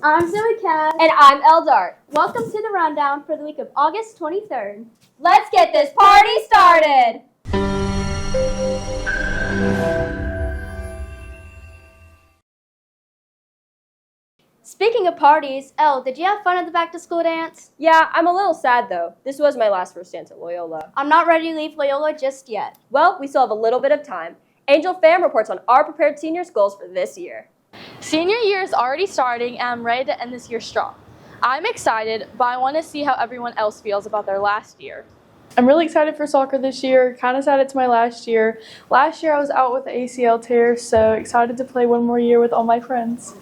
I'm Zoey. And I'm Elle. Welcome to the rundown for the week of August 23rd. Let's get this party started! Speaking of parties, Elle, did you have fun at the back-to-school dance? Yeah, I'm a little sad though. This was my last first dance at Loyola. I'm not ready to leave Loyola just yet. Well, we still have a little bit of time. Angel Pham reports on our prepared seniors' goals for this year. Senior year is already starting and I'm ready to end this year strong. I'm excited, but I want to see how everyone else feels about their last year. I'm really excited for soccer this year, kind of sad it's my last year. Last year I was out with the ACL tear, so excited to play one more year with all my friends.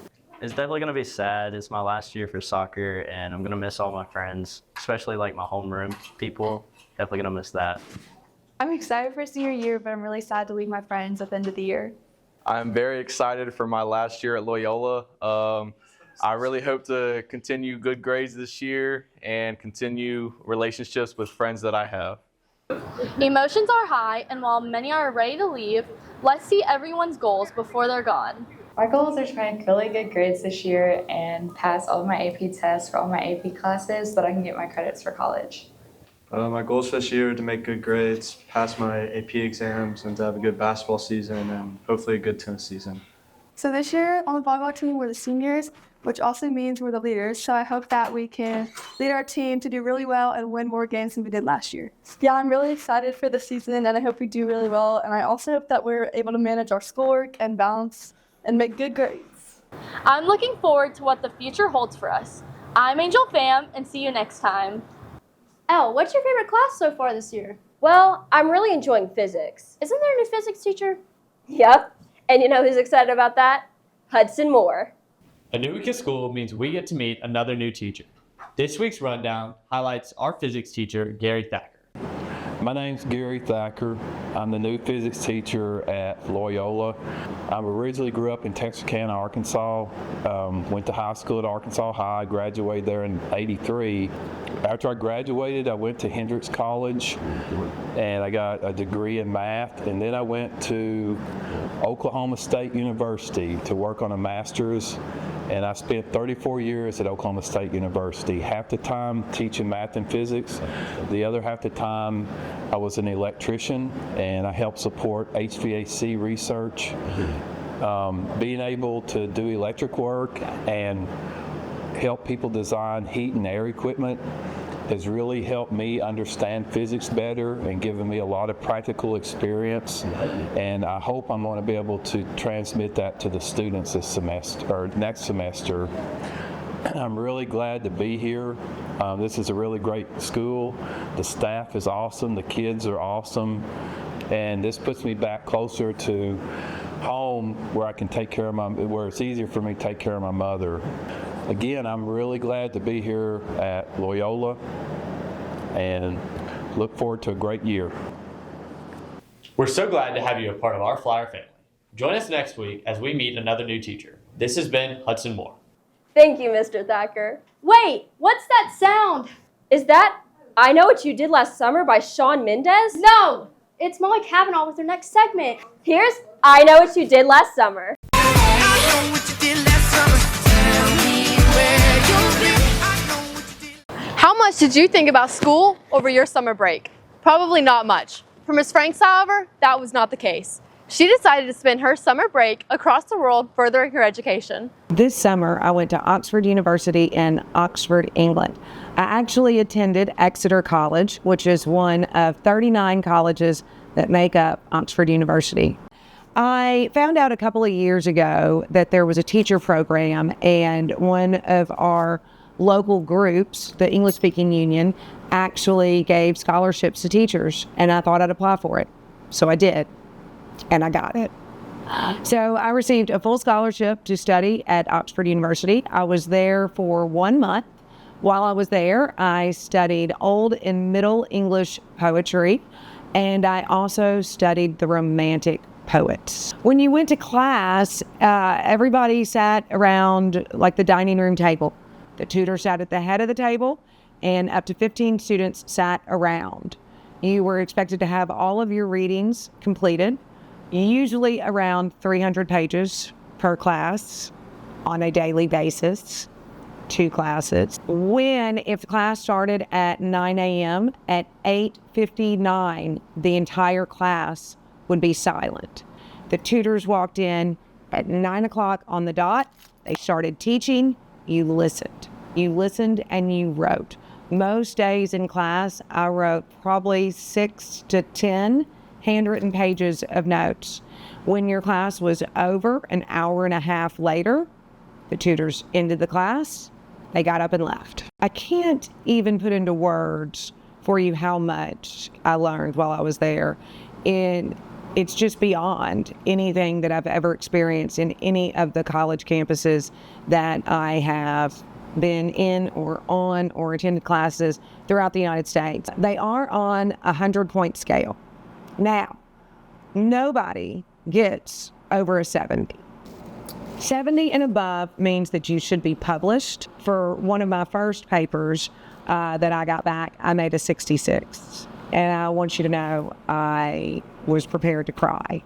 It's definitely going to be sad. It's my last year for soccer, and I'm going to miss all my friends, especially like my homeroom people. Definitely going to miss that. I'm excited for senior year, but I'm really sad to leave my friends at the end of the year. I'm very excited for my last year at Loyola. I really hope to continue good grades this year and continue relationships with friends that I have. Emotions are high, and while many are ready to leave, let's see everyone's goals before they're gone. My goals are to make really good grades this year and pass all of my AP tests for all my AP classes so that I can get my credits for college. My goals this year are to make good grades, pass my AP exams, and to have a good basketball season and hopefully a good tennis season. So this year on the volleyball team we're the seniors, which also means we're the leaders. So I hope that we can lead our team to do really well and win more games than we did last year. Yeah, I'm really excited for the season and I hope we do really well. And I also hope that we're able to manage our schoolwork and balance and make good grades. I'm looking forward to what the future holds for us. I'm Angel Pham, and see you next time. Elle, what's your favorite class so far this year? Well, I'm really enjoying physics. Isn't there a new physics teacher? Yep. And you know who's excited about that? Hudson Moore. A new week of school means we get to meet another new teacher. This week's rundown highlights our physics teacher, Gary Thacker. My name's Gary Thacker. I'm the new physics teacher at Loyola. I originally grew up in Texarkana, Arkansas. Went to high school at Arkansas High, graduated there in '83. After I graduated, I went to Hendrix College and I got a degree in math, and then I went to Oklahoma State University to work on a master's, and I spent 34 years at Oklahoma State University, half the time teaching math and physics, the other half the time I was an electrician and I helped support HVAC research. Being able to do electric work and help people design heat and air equipment has really helped me understand physics better and given me a lot of practical experience, and I hope I'm going to be able to transmit that to the students this semester or next semester. I'm really glad to be here. This is a really great school. The staff is awesome, the kids are awesome, and this puts me back closer to home where I can take care of where it's easier for me to take care of my mother. Again, I'm really glad to be here at Loyola and look forward to a great year. We're so glad to have you a part of our Flyer family. Join us next week as we meet another new teacher. This has been Hudson Moore. Thank you, Mr. Thacker. Wait, what's that sound? Is that I Know What You Did Last Summer by Shawn Mendes? No, it's Molly Cavanaugh with her next segment. Here's I Know What You Did Last Summer. How much did you think about school over your summer break? Probably not much. For Ms. Franks, however, that was not the case. She decided to spend her summer break across the world furthering her education. This summer, I went to Oxford University in Oxford, England. I actually attended Exeter College, which is one of 39 colleges that make up Oxford University. I found out a couple of years ago that there was a teacher program, and one of our local groups, the English-speaking union, actually gave scholarships to teachers, and I thought I'd apply for it. So I did, and I got it. So I received a full scholarship to study at Oxford University. I was there for 1 month. While I was there, I studied Old and Middle English poetry, and I also studied the Romantic poets. When you went to class, everybody sat around like the dining room table. The tutor sat at the head of the table, and up to 15 students sat around. You were expected to have all of your readings completed, usually around 300 pages per class on a daily basis. 2 classes. If the class started at 9 a.m., at 8:59, the entire class would be silent. The tutors walked in at 9 o'clock on the dot. They started teaching. You listened. You listened and you wrote. Most days in class, I wrote probably 6 to 10 handwritten pages of notes. When your class was over, an hour and a half later, the tutors ended the class. They got up and left. I can't even put into words for you how much I learned while I was there. And it's just beyond anything that I've ever experienced in any of the college campuses that I have been in or on or attended classes throughout the United States. They are on a 100-point scale. Now, nobody gets over a 70. 70 and above means that you should be published. For one of my first papers that I got back, I made a 66. And I want you to know I was prepared to cry.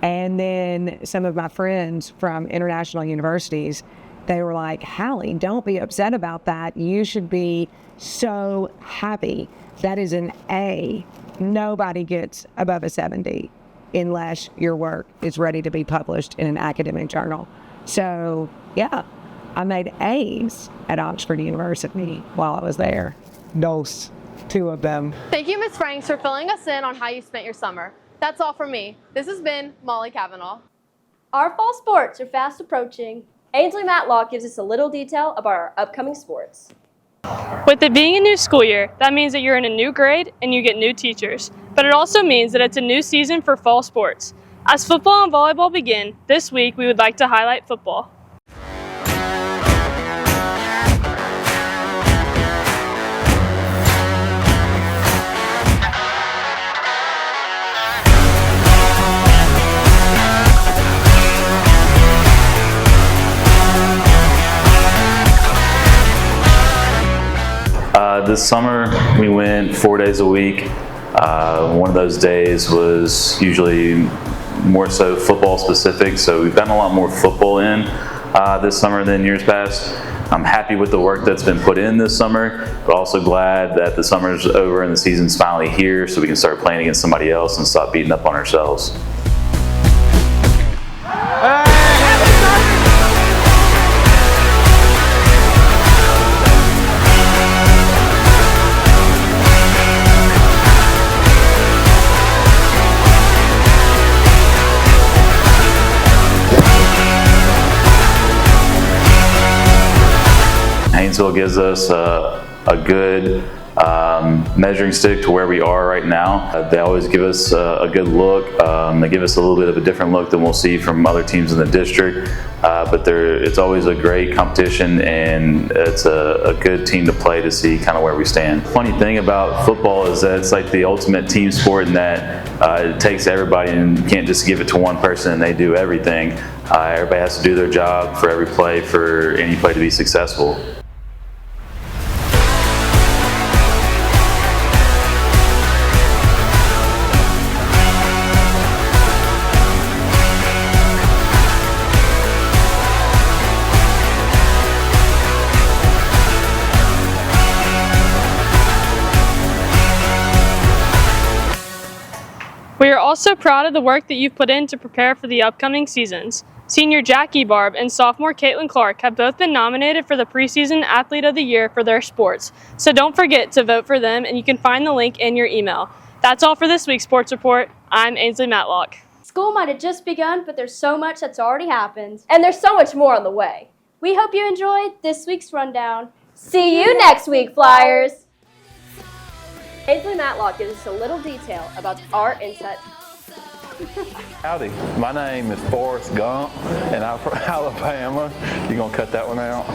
And then some of my friends from international universities, they were like, Hallie, don't be upset about that. You should be so happy. That is an A. Nobody gets above a 70 unless your work is ready to be published in an academic journal. So, yeah, I made A's at Oxford University while I was there. Those 2 of them. Thank you, Ms. Franks, for filling us in on how you spent your summer. That's all from me. This has been Molly Cavanaugh. Our fall sports are fast approaching. Ainsley Matlock gives us a little detail about our upcoming sports. With it being a new school year, that means that you're in a new grade and you get new teachers. But it also means that it's a new season for fall sports. As football and volleyball begin, this week we would like to highlight football. This summer we went 4 days a week. One of those days was usually more so football specific, so we've gotten a lot more football in this summer than years past. I'm happy with the work that's been put in this summer, but also glad that the summer's over and the season's finally here so we can start playing against somebody else and stop beating up on ourselves. Haynesville gives us a good measuring stick to where we are right now. They always give us a good look. They give us a little bit of a different look than we'll see from other teams in the district, but it's always a great competition, and it's a good team to play to see kind of where we stand. The funny thing about football is that it's like the ultimate team sport in that it takes everybody, and you can't just give it to one person and they do everything. Everybody has to do their job for every play, for any play to be successful. We are also proud of the work that you've put in to prepare for the upcoming seasons. Senior Jackie Barb and sophomore Caitlin Clark have both been nominated for the preseason Athlete of the Year for their sports, so don't forget to vote for them, and you can find the link in your email. That's all for this week's Sports Report. I'm Ainsley Matlock. School might have just begun, but there's so much that's already happened. And there's so much more on the way. We hope you enjoyed this week's rundown. See you next week, Flyers! Ainsley Matlock gives us a little detail about our inset. Howdy, my name is Forrest Gump, and I'm from Alabama. You gonna cut that one out?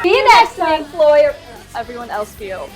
See you next time, Floyer. Everyone else field.